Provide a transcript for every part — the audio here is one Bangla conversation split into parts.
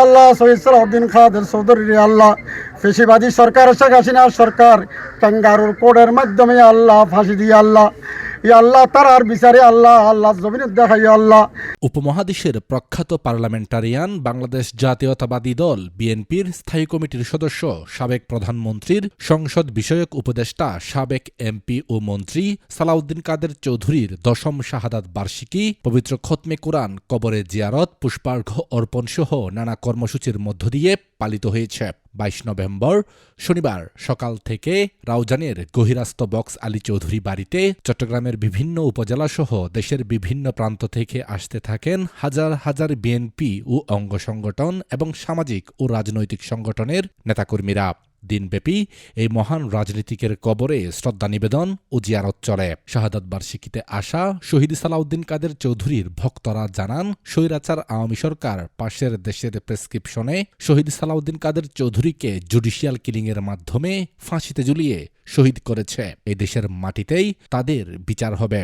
আল্লাহ শহীদ সালাউদ্দিন খাদের চৌধুরী আল্লাহ ফেসিবাদী সরকার শেখ হাসিনার সরকার ক্যাঙ্গারুর কোডের মাধ্যমে আল্লাহ ফাঁসি দিয়ে আল্লাহ আল্লাহ তার বিচারে আল্লাহ জমিন দেখাই আল্লাহ। উপমহাদেশের প্রখ্যাত পার্লামেন্টারিয়ান বাংলাদেশ জাতীয়তাবাদী দল বিএনপির স্থায়ী কমিটির সদস্য সাবেক প্রধানমন্ত্রীর সংসদ বিষয়ক উপদেষ্টা সাবেক এমপি ও মন্ত্রী সালাউদ্দিন কাদের চৌধুরীর ১০ম শাহাদাত বার্ষিকী পবিত্র খতমে কুরআন কবরে জিয়ারত পুষ্পার্ঘ্য অর্পণ সহ নানা কর্মসূচির মধ্য দিয়ে পালিত হয়েছে। ২২ নভেম্বর শনিবার সকাল থেকে রাউজানের গহিরাস্ত বক্স আলী চৌধুরী বাড়িতে চট্টগ্রামের বিভিন্ন উপজেলা সহ দেশের বিভিন্ন প্রান্ত থেকে আসতে থাকেন হাজার হাজার বিএনপি ও অঙ্গ সংগঠন এবং সামাজিক ও রাজনৈতিক সংগঠনের নেতাকর্মীরা। দিনব্যাপী এই মহান রাজনীতিকের কবরে শ্রদ্ধা নিবেদন ও জিয়ারত চলে। শাহাদাত বার্ষিকীতে আসা শহীদ সালাউদ্দিন কাদের চৌধুরীর ভক্তরা জানান, স্বৈরাচার আওয়ামী সরকার পাশের দেশের প্রেসক্রিপশনে শহীদ সালাউদ্দিন কাদের চৌধুরীকে জুডিশিয়াল কিলিংয়ের মাধ্যমে ফাঁসিতে ঝুলিয়ে শহীদ করেছে। এই দেশের মাটিতেই তাদের বিচার হবে।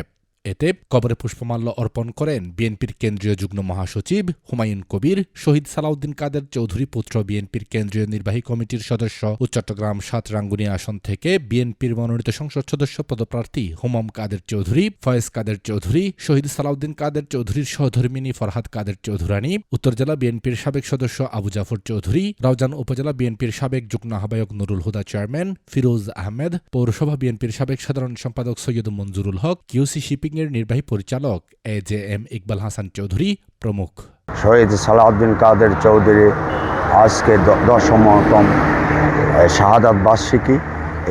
এতে কবরে পুষ্পমাল্য অর্পণ করেন বিএনপির কেন্দ্রীয় যুগ্ম মহাসচিব হুমায়ুন কবির, শহীদ সালাউদ্দিন কাদের চৌধুরী পুত্র বিএনপির কেন্দ্রীয় নির্বাহী কমিটির সদস্য ও চট্টগ্রাম ৭ রাঙ্গুনিয়া আসন থেকে বিএনপির মনোনীত সংসদ সদস্য পদপ্রার্থী হুমাম কাদের চৌধুরী, ফয়েজ কাদের চৌধুরী, শহীদ সালাউদ্দিন কাদের চৌধুরীর সহধর্মিনী ফরহাদ কাদের চৌধুরানী, উত্তর জেলা বিএনপির সাবেক সদস্য আবু জাফর চৌধুরী, রাউজান উপজেলা বিএনপির সাবেক যুগ্ম আহ্বায়ক নুরুল হুদা চেয়ারম্যান ফিরোজ আহমেদ, পৌরসভা বিএনপির সাবেক সাধারণ সম্পাদক সৈয়দ মঞ্জুরুল হক, কিউসি শিপিং এর নির্বাহী পরিচালক এজেএম ইকবাল হাসান চৌধুরী প্রমুখ। শহীদ সালাউদ্দিন কাদের চৌধুরী আজকে ১০তম শাহাদাত বার্ষিকী।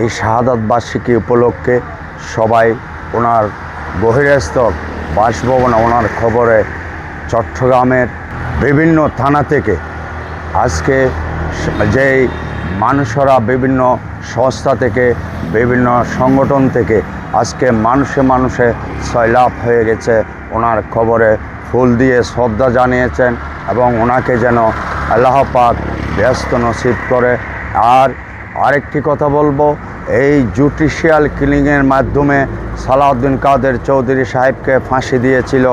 এই শাহাদাত বার্ষিকী উপলক্ষে সবাই ওনার বহিরস্থ বাসভবনে ওনার খবরে চট্টগ্রামের বিভিন্ন থানা থেকে আজকে যেই মানুষরা বিভিন্ন সংস্থা থেকে বিভিন্ন সংগঠন থেকে আজকে মানুষে সয়লাভ হয়ে গেছে, ওনার খবরে ফুল দিয়ে শ্রদ্ধা জানিয়েছেন এবং ওনাকে যেন আল্লাহ পাক ব্যস্ত নসিব করে। আর আরেকটি কথা বলবো, এই জুডিশিয়াল কিলিংয়ের মাধ্যমে সালাউদ্দিন কাদের চৌধুরী সাহেবকে ফাঁসি দিয়েছিল।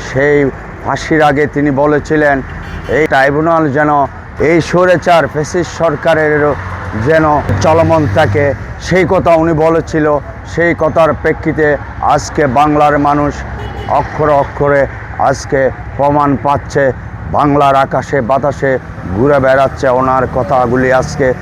সেই ফাঁসির আগে তিনি বলেছিলেন এই ট্রাইব্যুনাল যেন এই স্বৈরাচার ফ্যাসিস্ট সরকারের যেন চলমান থাকে, সেই কথা উনি বলেছিল। সেই কথার প্রেক্ষিতে আজকে বাংলার মানুষ অক্ষরে অক্ষরে আজকে প্রমাণ পাচ্ছে, বাংলার আকাশে বাতাসে ঘুরে বেড়াচ্ছে ওনার কথাগুলি আজকে